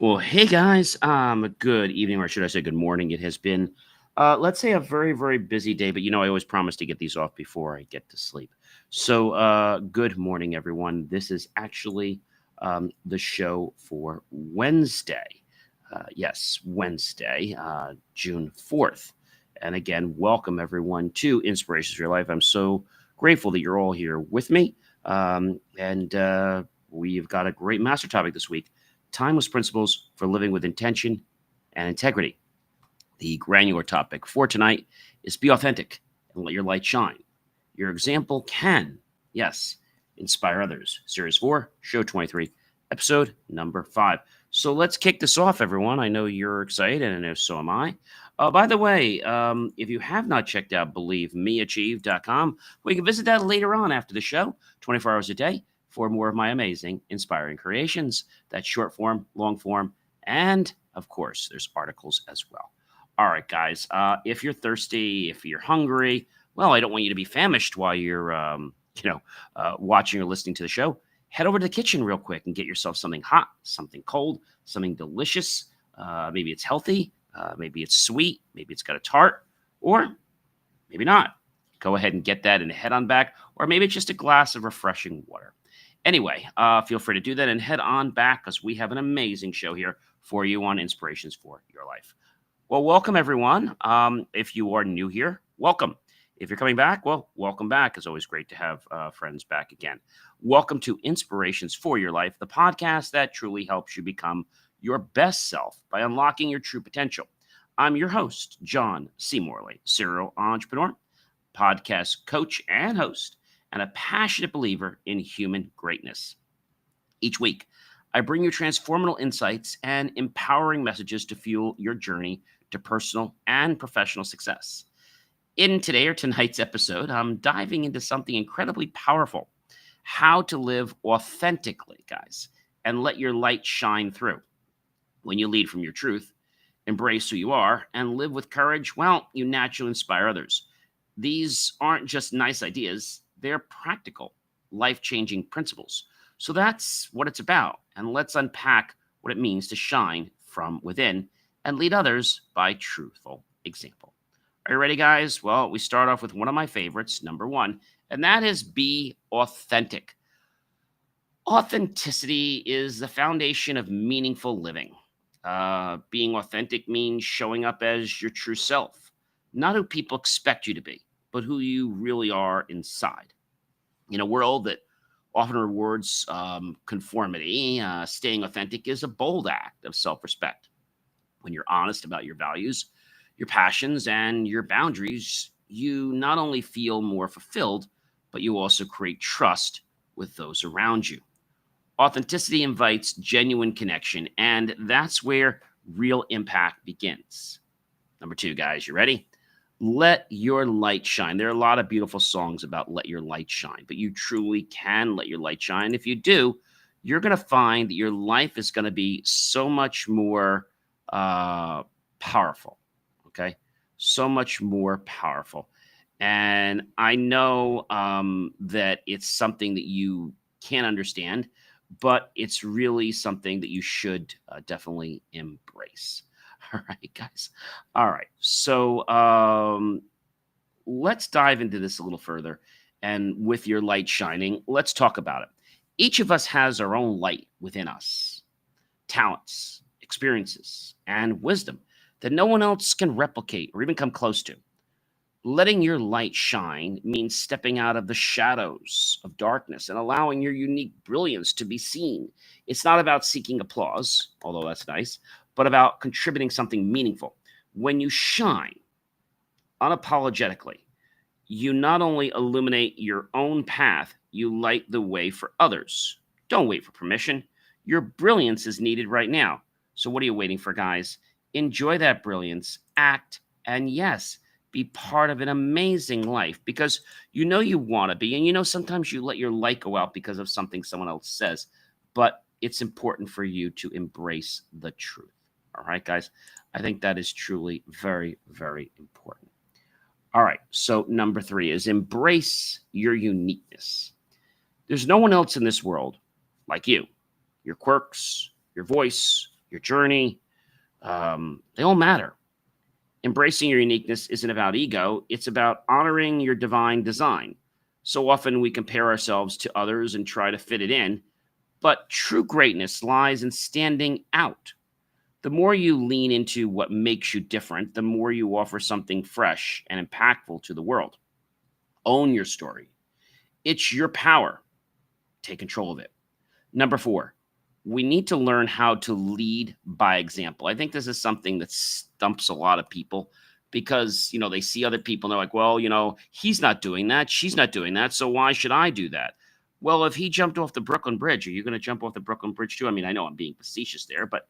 Well, hey guys, good evening, or should I say good morning? It has been, let's say, a very, very busy day, but I always promise to get these off before I get to sleep. So, good morning, everyone. This is actually the show for Wednesday. Yes, Wednesday, June 4th. And again, welcome everyone to Inspirations for Your Life. I'm so grateful that you're all here with me. And we've got a great master topic this week: timeless principles for living with intention and integrity. The granular topic for tonight is be authentic and let your light shine. Your example can, yes, inspire others. Series 4, Show 23, episode number 5. So let's kick this off, everyone. I know you're excited, and I know so am I. By the way, if you have not checked out believemeachieve.com, well, you can visit that later on after the show, 24 hours a day, for more of my amazing, inspiring creations. That's short form, long form, and of course, there's articles as well. All right, guys, if you're thirsty, if you're hungry, well, I don't want you to be famished while you're, watching or listening to the show. Head over to the kitchen real quick and get yourself something hot, something cold, something delicious. Maybe it's healthy, maybe it's sweet, maybe it's got a tart, or maybe not. Go ahead and get that and head on back, or maybe it's just a glass of refreshing water. Anyway, feel free to do that and head on back because we have an amazing show here for you on Inspirations for Your Life. Well, welcome everyone. If you are new here, welcome. If you're coming back, well, welcome back. It's always great to have friends back again. Welcome to Inspirations for Your Life, the podcast that truly helps you become your best self by unlocking your true potential. I'm your host, John C. Morley, serial entrepreneur, podcast coach and host, and a passionate believer in human greatness. Each week, I bring you transformational insights and empowering messages to fuel your journey to personal and professional success. In today or tonight's episode, I'm diving into something incredibly powerful: how to live authentically, guys, and let your light shine through. When you lead from your truth, embrace who you are, and live with courage, well, you naturally inspire others. These aren't just nice ideas, they're practical, life changing principles. So that's what it's about. And let's unpack what it means to shine from within and lead others by truthful example. Are you ready, guys? Well, we start off with one of my favorites, number one, and that is be authentic. Authenticity is the foundation of meaningful living. Being authentic means showing up as your true self, not who people expect you to be, but who you really are inside. In a world that often rewards conformity, staying authentic is a bold act of self respect. When you're honest about your values, your passions, and your boundaries, you not only feel more fulfilled, but you also create trust with those around you. Authenticity invites genuine connection, and that's where real impact begins. Number two, guys, you ready? Let your light shine. There are a lot of beautiful songs about let your light shine, but you truly can let your light shine. If you do, you're going to find that your life is going to be so much more powerful. Okay. So much more powerful. And I know that it's something that you can't understand, but it's really something that you should definitely embrace. All right, guys. All right. So let's dive into this a little further. And with your light shining, let's talk about it. Each of us has our own light within us: talents, experiences, and wisdom that no one else can replicate or even come close to. Letting your light shine means stepping out of the shadows of darkness and allowing your unique brilliance to be seen. It's not about seeking applause, although that's nice, but about contributing something meaningful. When you shine unapologetically, you not only illuminate your own path, you light the way for others. Don't wait for permission. Your brilliance is needed right now. So, what are you waiting for, guys? Enjoy that brilliance, act, and yes, be part of an amazing life because you know you want to be. And sometimes you let your light go out because of something someone else says, but it's important for you to embrace the truth. All right, guys? I think that is truly very, very important. All right. So, number three is embrace your uniqueness. There's no one else in this world like you. Your quirks, your voice, your journey, they all matter. Embracing your uniqueness isn't about ego, it's about honoring your divine design. So often we compare ourselves to others and try to fit it in, but true greatness lies in standing out. The more you lean into what makes you different, the more you offer something fresh and impactful to the world. Own your story. It's your power. Take control of it. Number four, we need to learn how to lead by example. I think this is something that stumps a lot of people because, they see other people and they're like, well, he's not doing that. She's not doing that. So why should I do that? Well, if he jumped off the Brooklyn Bridge, are you going to jump off the Brooklyn Bridge too? I mean, I know I'm being facetious there, but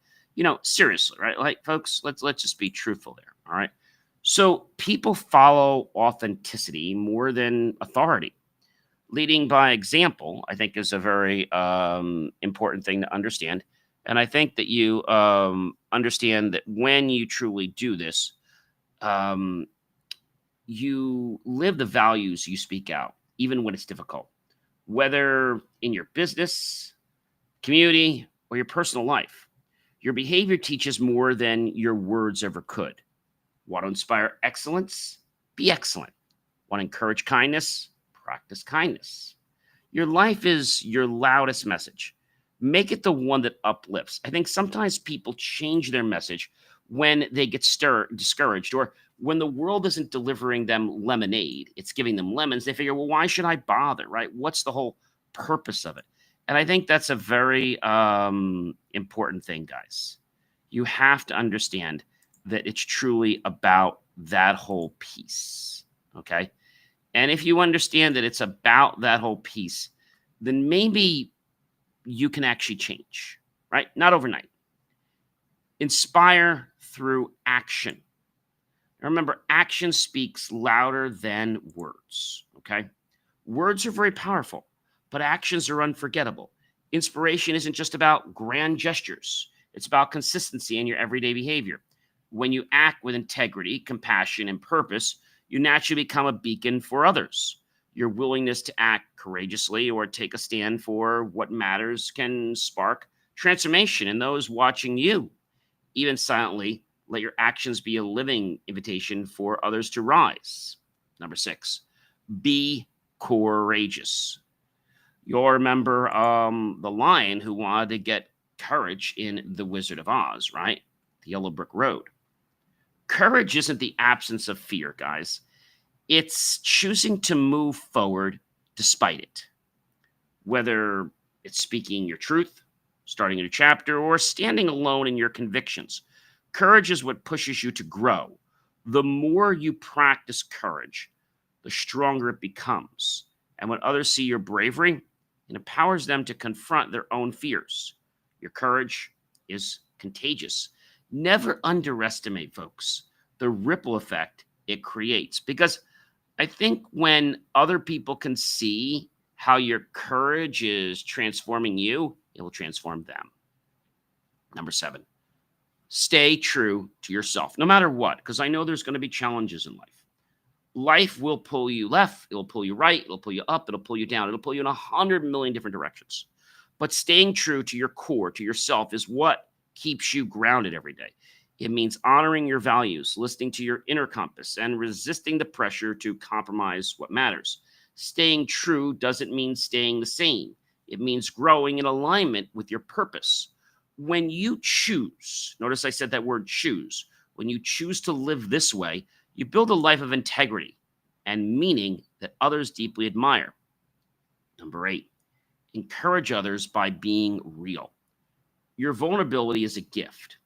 seriously, right? Like, folks, let's just be truthful there. All right. So people follow authenticity more than authority. Leading by example, I think, is a very important thing to understand. And I think that you understand that when you truly do this, um, you live the values you speak out, even when it's difficult, whether in your business, community, or your personal life. Your behavior teaches more than your words ever could. Want to inspire excellence? Be excellent. Want to encourage kindness? Practice kindness. Your life is your loudest message. Make it the one that uplifts. I think sometimes people change their message when they get discouraged, or when the world isn't delivering them lemonade, it's giving them lemons. They figure, well, why should I bother, right? What's the whole purpose of it? And I think that's a very important thing, guys. You have to understand that it's truly about that whole piece. Okay. And if you understand that it's about that whole piece, then maybe you can actually change, right? Not overnight. Inspire through action. Now remember, action speaks louder than words, okay? Words are very powerful, but actions are unforgettable. Inspiration isn't just about grand gestures, it's about consistency in your everyday behavior. When you act with integrity, compassion, and purpose, you naturally become a beacon for others. Your willingness to act courageously or take a stand for what matters can spark transformation in those watching you. Even silently, let your actions be a living invitation for others to rise. Number six, be courageous. You'll remember the lion who wanted to get courage in The Wizard of Oz, right? The Yellow Brick Road. Courage isn't the absence of fear, guys. It's choosing to move forward despite it. Whether it's speaking your truth, starting a new chapter, or standing alone in your convictions. Courage is what pushes you to grow. The more you practice courage, the stronger it becomes. And when others see your bravery, it empowers them to confront their own fears. Your courage is contagious. Never underestimate, folks, the ripple effect it creates. Because I think when other people can see how your courage is transforming you, it will transform them. Number seven, stay true to yourself, no matter what, because I know there's going to be challenges in life. Life will pull you left, it'll pull you right, it'll pull you up, it'll pull you down, it'll pull you in 100 million different directions. But staying true to your core, to yourself, is what keeps you grounded every day. It means honoring your values, listening to your inner compass, and resisting the pressure to compromise what matters. Staying true doesn't mean staying the same. It means growing in alignment with your purpose. When you choose, notice I said that word choose, when you choose to live this way, you build a life of integrity and meaning that others deeply admire. Number eight, encourage others by being real. Your vulnerability is a gift.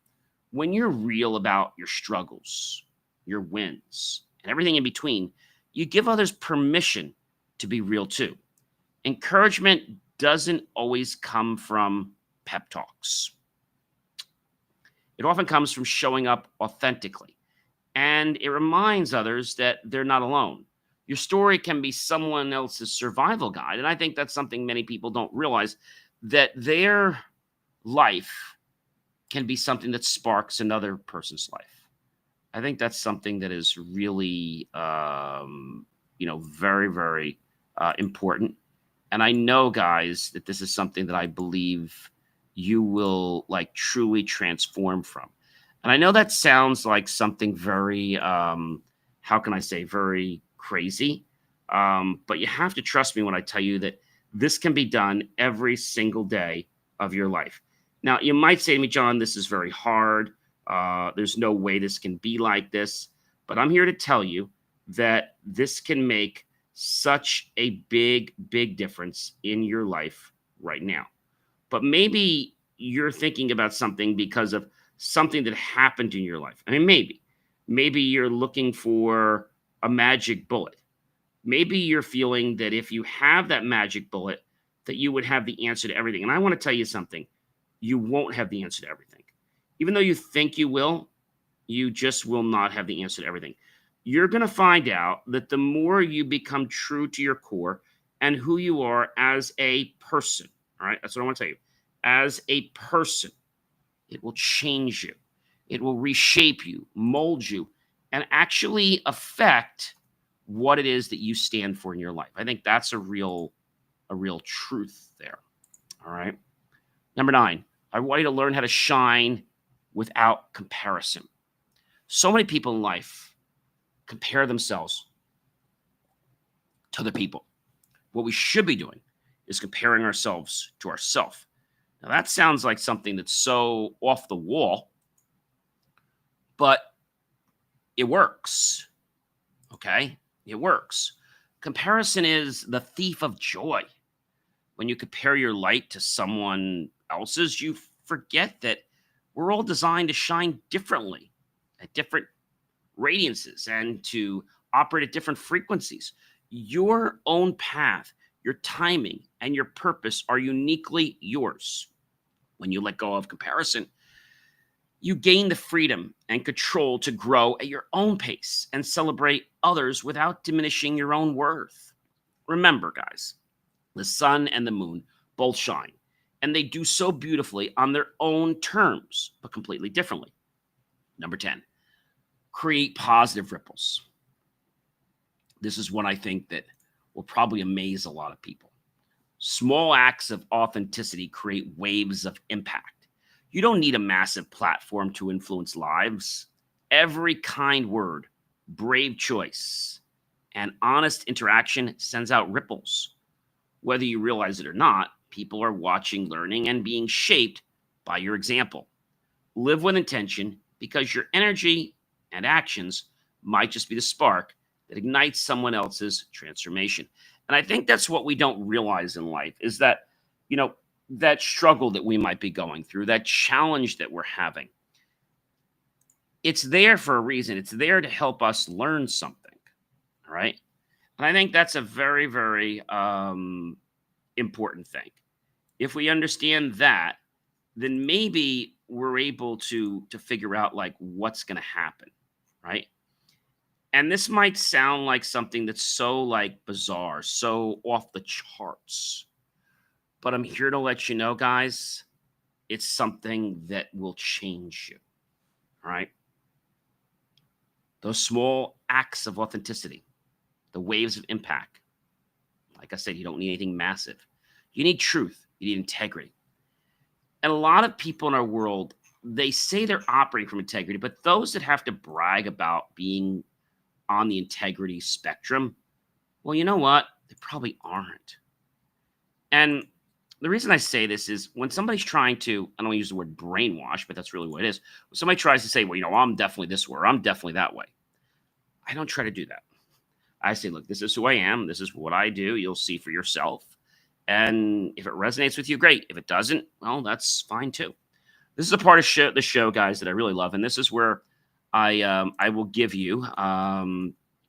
When you're real about your struggles, your wins, and everything in between, you give others permission to be real too. Encouragement doesn't always come from pep talks. It often comes from showing up authentically. And it reminds others that they're not alone. Your story can be someone else's survival guide. And I think that's something many people don't realize, that their life can be something that sparks another person's life. I think that's something that is really, very, very important. And I know, guys, that this is something that I believe you will like truly transform from. And I know that sounds like something very, how can I say, very crazy. But you have to trust me when I tell you that this can be done every single day of your life. Now, you might say to me, John, this is very hard. There's no way this can be like this. But I'm here to tell you that this can make such a big, big difference in your life right now. But maybe you're thinking about something because of something that happened in your life. I mean, maybe you're looking for a magic bullet. Maybe you're feeling that if you have that magic bullet, that you would have the answer to everything. And I want to tell you something. You won't have the answer to everything. Even though you think you will, you just will not have the answer to everything. You're going to find out that the more you become true to your core and who you are as a person, all right, that's what I want to tell you. As a person, it will change you, it will reshape you, mold you, and actually affect what it is that you stand for in your life. I think that's a real truth there. All right. Number 9, I want you to learn how to shine without comparison. So many people in life compare themselves to other people. What we should be doing is comparing ourselves to ourselves. Now, that sounds like something that's so off the wall, but it works. Okay? It works. Comparison is the thief of joy. When you compare your light to someone else's, you forget that we're all designed to shine differently at different radiances and to operate at different frequencies. Your own path, your timing, and your purpose are uniquely yours. When you let go of comparison, you gain the freedom and control to grow at your own pace and celebrate others without diminishing your own worth. Remember, guys, the sun and the moon both shine, and they do so beautifully on their own terms, but completely differently. Number 10, create positive ripples. This is what I think that will probably amaze a lot of people. Small acts of authenticity create waves of impact. You don't need a massive platform to influence lives. Every kind word, brave choice, and honest interaction sends out ripples. Whether you realize it or not, people are watching, learning, and being shaped by your example. Live with intention because your energy and actions might just be the spark that ignites someone else's transformation. And I think that's what we don't realize in life is that, you know, that struggle that we might be going through, that challenge that we're having, it's there for a reason. It's there to help us learn something. All right. And I think that's a very, very important thing. If we understand that, then maybe we're able to figure out like what's going to happen, right? And this might sound like something that's so like bizarre, so off the charts, but I'm here to let you know, guys, it's something that will change you. All right. Those small acts of authenticity, the waves of impact. Like I said, you don't need anything massive. You need truth, you need integrity. And a lot of people in our world, they say they're operating from integrity, but those that have to brag about being on the integrity spectrum, well, you know what? They probably aren't. And the reason I say this is when somebody's trying to, I don't want to use the word brainwash, but that's really what it is. When somebody tries to say, well, I'm definitely this way, or I'm definitely that way. I don't try to do that. I say, look, this is who I am. This is what I do. You'll see for yourself. And if it resonates with you, great. If it doesn't, that's fine too. This is a part of the show, guys, that I really love. And this is where I will give you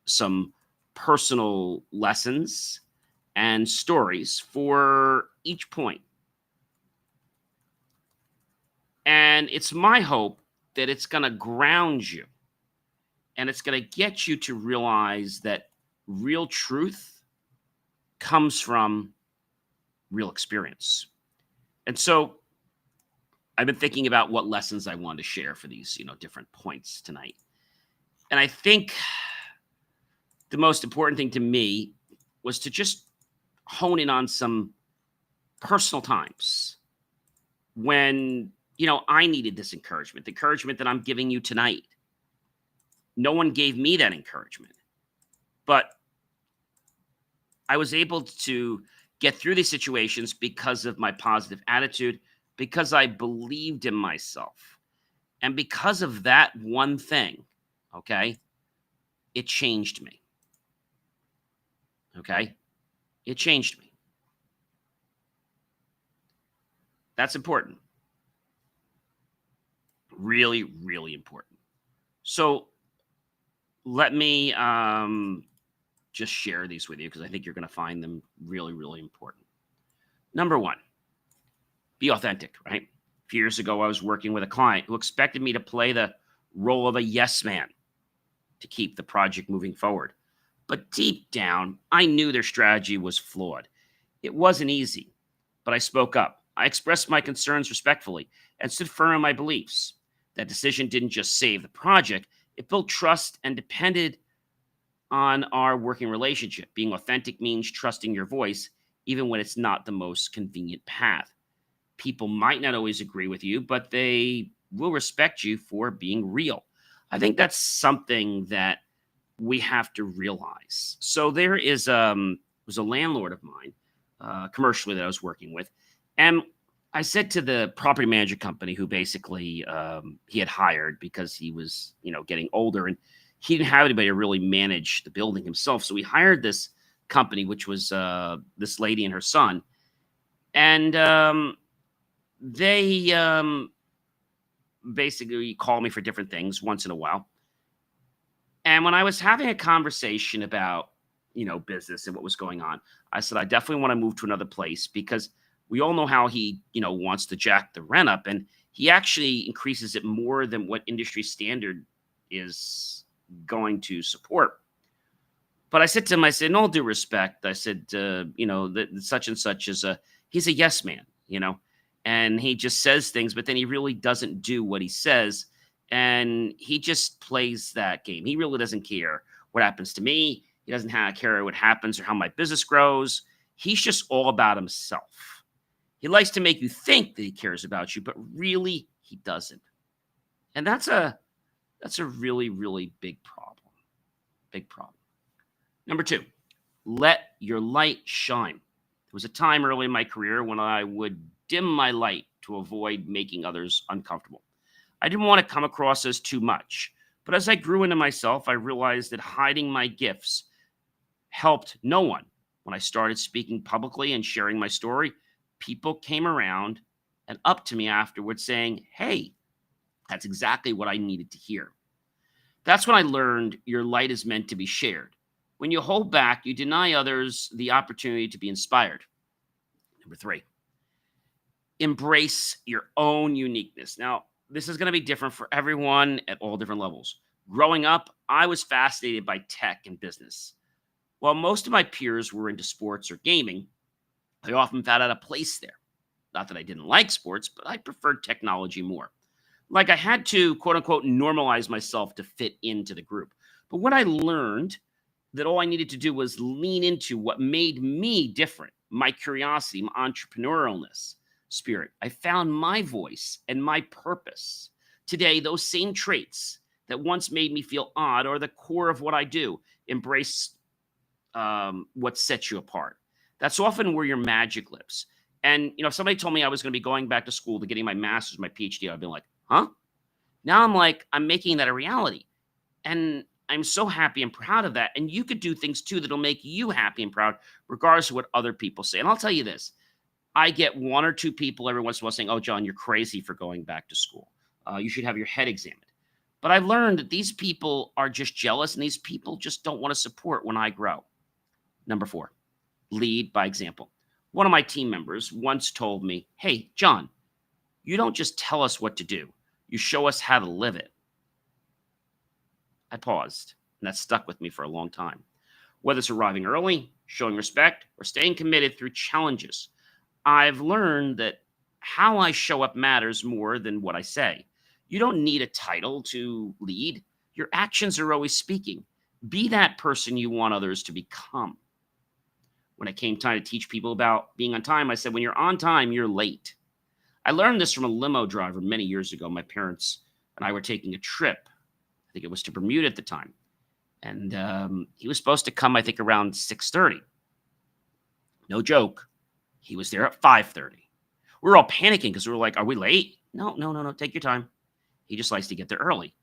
some personal lessons and stories for each point. And it's my hope that it's going to ground you and it's going to get you to realize that real truth comes from real experience. And so I've been thinking about what lessons I wanted to share for these, different points tonight. And I think the most important thing to me was to just hone in on some personal times when, I needed this encouragement, the encouragement that I'm giving you tonight. No one gave me that encouragement, but I was able to get through these situations because of my positive attitude, because I believed in myself. And because of that one thing, okay, it changed me. Okay. It changed me. That's important. Really, really important. So let me just share these with you because I think you're going to find them really, really important. Number one, be authentic, right? A few years ago, I was working with a client who expected me to play the role of a yes man to keep the project moving forward. But deep down, I knew their strategy was flawed. It wasn't easy, but I spoke up. I expressed my concerns respectfully and stood firm in my beliefs. That decision didn't just save the project, it built trust and depended on our working relationship. Being authentic means trusting your voice, even when it's not the most convenient path. People might not always agree with you, but they will respect you for being real. I think that's something that we have to realize. So there is was a landlord of mine, commercially that I was working with, and I said to the property manager company who basically he had hired because he was getting older and he didn't have anybody to really manage the building himself. So he hired this company, which was this lady and her son, and they basically call me for different things once in a while. And when I was having a conversation about, business and what was going on, I said, I definitely want to move to another place because we all know how he, wants to jack the rent up. And he actually increases it more than what industry standard is going to support. But I said to him, I said, in all due respect, I said, that such and such is he's a yes man, and he just says things, but then he really doesn't do what he says. And he just plays that game. He really doesn't care what happens to me. He doesn't care what happens or how my business grows. He's just all about himself. He likes to make you think that he cares about you, but really he doesn't. And that's a really, really big problem. Big problem. Number two, let your light shine. There was a time early in my career when I would dim my light to avoid making others uncomfortable. I didn't want to come across as too much. But as I grew into myself, I realized that hiding my gifts helped no one. When I started speaking publicly and sharing my story, people came around and up to me afterwards saying, hey, that's exactly what I needed to hear. That's when I learned your light is meant to be shared. When you hold back, you deny others the opportunity to be inspired. Number three, embrace your own uniqueness. Now, this is going to be different for everyone at all different levels. Growing up, I was fascinated by tech and business. While most of my peers were into sports or gaming, I often found out a place there. Not that I didn't like sports, but I preferred technology more. Like I had to, quote unquote, normalize myself to fit into the group. But what I learned that all I needed to do was lean into what made me different, my curiosity, my entrepreneurialness spirit. I found my voice and my purpose. Today, those same traits that once made me feel odd are the core of what I do. Embrace what sets you apart. That's often where your magic lives. And, if somebody told me I was going to be going back to school to getting my master's, my PhD, I'd be like, huh? Now I'm like, I'm making that a reality. And I'm so happy and proud of that. And you could do things too that'll make you happy and proud, regardless of what other people say. And I'll tell you this, I get one or two people every once in a while saying, oh, John, you're crazy for going back to school. You should have your head examined. But I've learned that these people are just jealous and these people just don't want to support when I grow. Number four, lead by example. One of my team members once told me, hey, John, you don't just tell us what to do. You show us how to live it. I paused, and that stuck with me for a long time. Whether it's arriving early, showing respect, or staying committed through challenges, I've learned that how I show up matters more than what I say. You don't need a title to lead. Your actions are always speaking. Be that person you want others to become. When it came time to teach people about being on time, I said, when you're on time, you're late. I learned this from a limo driver many years ago. My parents and I were taking a trip. I think it was to Bermuda at the time. And he was supposed to come, I think, around 6:30. No joke. He was there at 5:30. We were all panicking because we were like, are we late? No, no, no, no. Take your time. He just likes to get there early.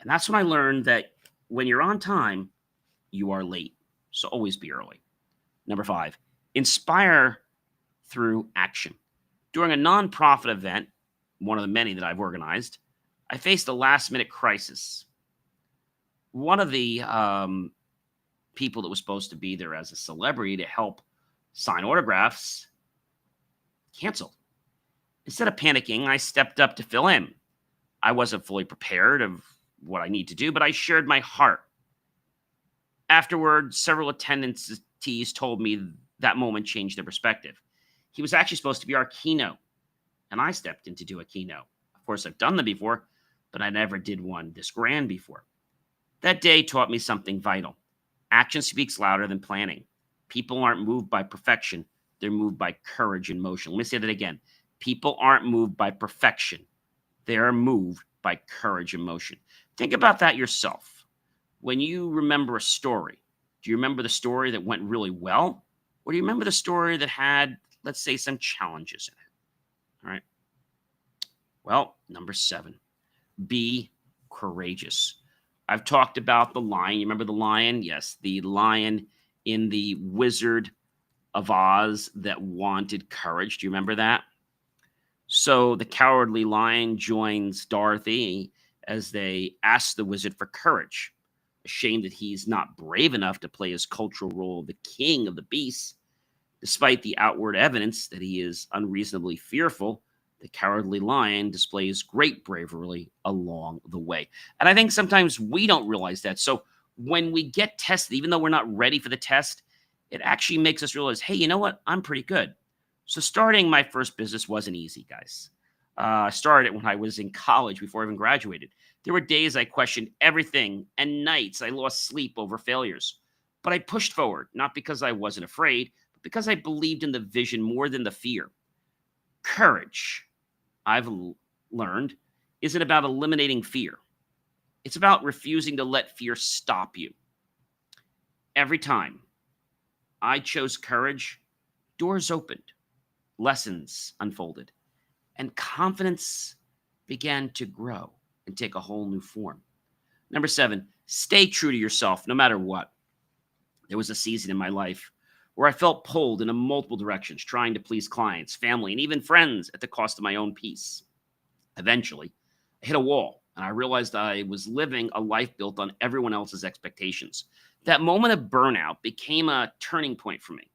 And that's when I learned that when you're on time, you are late. So always be early. Number 5, inspire through action. During a nonprofit event, one of the many that I've organized, I faced a last minute crisis. One of the people that was supposed to be there as a celebrity to help sign autographs canceled. Instead of panicking, I stepped up to fill in. I wasn't fully prepared of what I need to do, but I shared my heart. Afterward, several attendees told me that moment changed their perspective. He was actually supposed to be our keynote, and I stepped in to do a keynote. Of course, I've done them before, but I never did one this grand before. That day taught me something vital. Action speaks louder than planning. People aren't moved by perfection. They're moved by courage and motion. Let me say that again. People aren't moved by perfection. They are moved by courage and motion. Think about that yourself. When you remember a story, do you remember the story that went really well? Or do you remember the story that had, let's say, some challenges in it? All right. Well, number 7, be courageous. I've talked about the lion. You remember the lion? Yes, the lion in the Wizard of Oz that wanted courage. Do you remember that? So the cowardly lion joins Dorothy as they ask the wizard for courage. Ashamed that he's not brave enough to play his cultural role of the king of the beasts, despite the outward evidence that he is unreasonably fearful, the cowardly lion displays great bravery along the way. And I think sometimes we don't realize that. So when we get tested, even though we're not ready for the test, it actually makes us realize, hey, you know what? I'm pretty good. So starting my first business wasn't easy, guys. I started it when I was in college before I even graduated. There were days I questioned everything and nights I lost sleep over failures. But I pushed forward, not because I wasn't afraid, but because I believed in the vision more than the fear. Courage, I've learned, isn't about eliminating fear. It's about refusing to let fear stop you. Every time I chose courage, doors opened, lessons unfolded, and confidence began to grow and take a whole new form. Number 7, stay true to yourself no matter what. There was a season in my life where I felt pulled in multiple directions, trying to please clients, family, and even friends at the cost of my own peace. Eventually, I hit a wall, and I realized I was living a life built on everyone else's expectations. That moment of burnout became a turning point for me.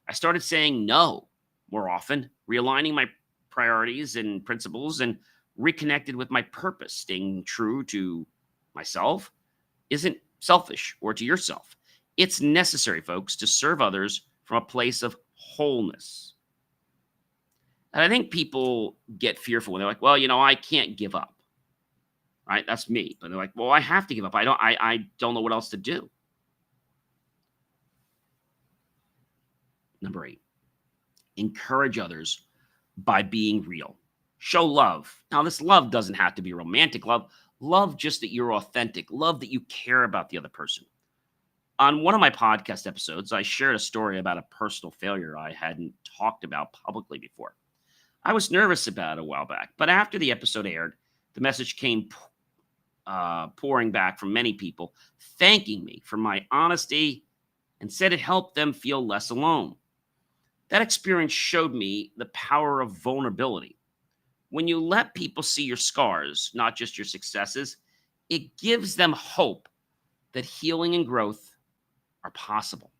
I started saying no more often, realigning my priorities and principles, and reconnected with my purpose. Staying true to myself isn't selfish, or to yourself. It's necessary, folks, to serve others from a place of wholeness. And I think people get fearful when they're like, well, I can't give up. Right? That's me. But they're like, well, I have to give up. I don't know what else to do. Number 8, encourage others by being real. Show love. Now, this love doesn't have to be romantic love. Love just that you're authentic. Love that you care about the other person. On one of my podcast episodes, I shared a story about a personal failure I hadn't talked about publicly before. I was nervous about it a while back, but after the episode aired, the message came pouring back from many people, thanking me for my honesty and said it helped them feel less alone. That experience showed me the power of vulnerability. When you let people see your scars, not just your successes, it gives them hope that healing and growth are possible.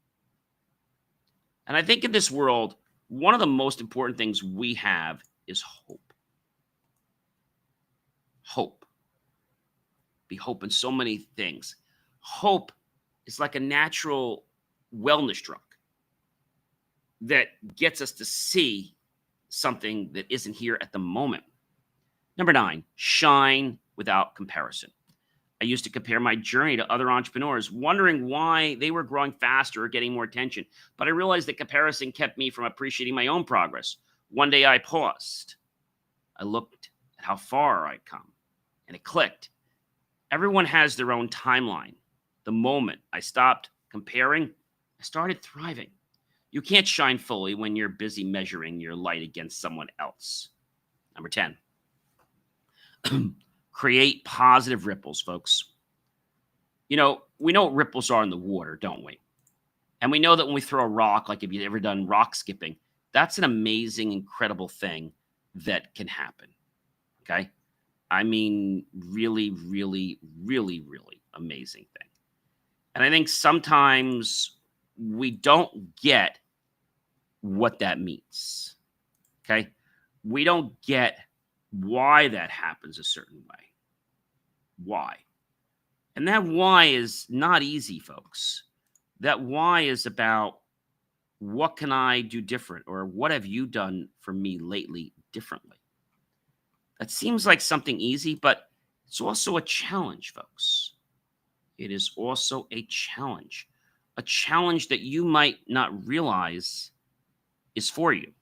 And I think in this world, one of the most important things we have is hope. Hope. Be hope in so many things. Hope is like a natural wellness drug that gets us to see something that isn't here at the moment. Number 9, shine without comparison. I used to compare my journey to other entrepreneurs, wondering why they were growing faster or getting more attention. But I realized that comparison kept me from appreciating my own progress. One day I paused. I looked at how far I'd come, and it clicked. Everyone has their own timeline. The moment I stopped comparing, I started thriving. You can't shine fully when you're busy measuring your light against someone else. Number 10, create positive ripples, folks. We know what ripples are in the water, don't we? And we know that when we throw a rock, like if you've ever done rock skipping, that's an amazing, incredible thing that can happen. Okay. I mean, really, really, really, really amazing thing. And I think sometimes we don't get what that means. Okay. We don't get why that happens a certain way. Why? And that why is not easy, folks. That why is about what can I do different or what have you done for me lately differently? That seems like something easy, but it's also a challenge, folks. It is also a challenge that you might not realize is for you.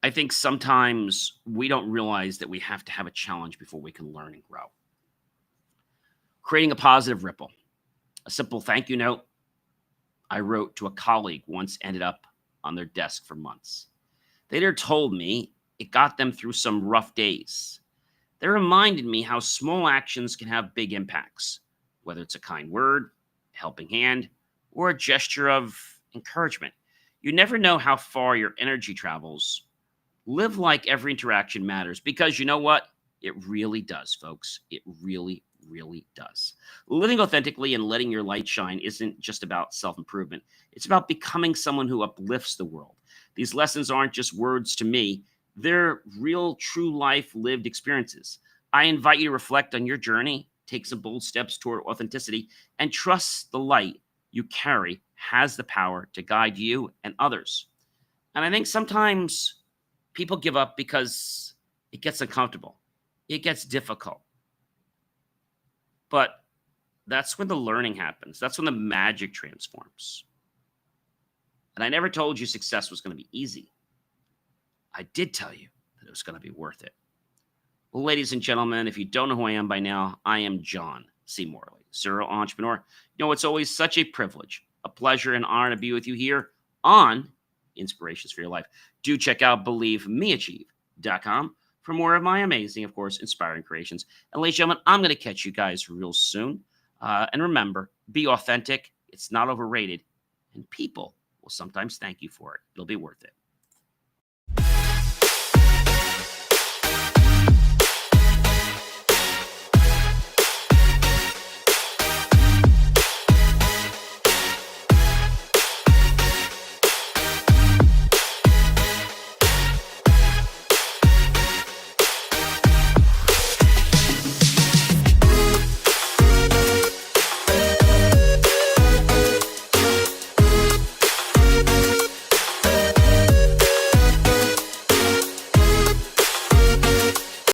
I think sometimes we don't realize that we have to have a challenge before we can learn and grow. Creating a positive ripple. A simple thank you note I wrote to a colleague once ended up on their desk for months. They later told me it got them through some rough days. They reminded me how small actions can have big impacts, whether it's a kind word, a helping hand, or a gesture of encouragement. You never know how far your energy travels. Live like every interaction matters because you know what? It really does, folks. It really, really does. Living authentically and letting your light shine isn't just about self improvement, it's about becoming someone who uplifts the world. These lessons aren't just words to me, they're real, true life lived experiences. I invite you to reflect on your journey, take some bold steps toward authenticity, and trust the light you carry has the power to guide you and others. And I think sometimes people give up because it gets uncomfortable, it gets difficult. But that's when the learning happens. That's when the magic transforms. And I never told you success was going to be easy. I did tell you that it was going to be worth it. Well, ladies and gentlemen, if you don't know who I am by now, I am John C. Morley, serial entrepreneur. It's always such a privilege, a pleasure, and honor to be with you here on Inspirations for Your Life. Do check out believemeachieve.com for more of my amazing, of course, inspiring creations. And ladies and gentlemen, I'm going to catch you guys real soon. And remember, be authentic. It's not overrated. And people will sometimes thank you for it. It'll be worth it.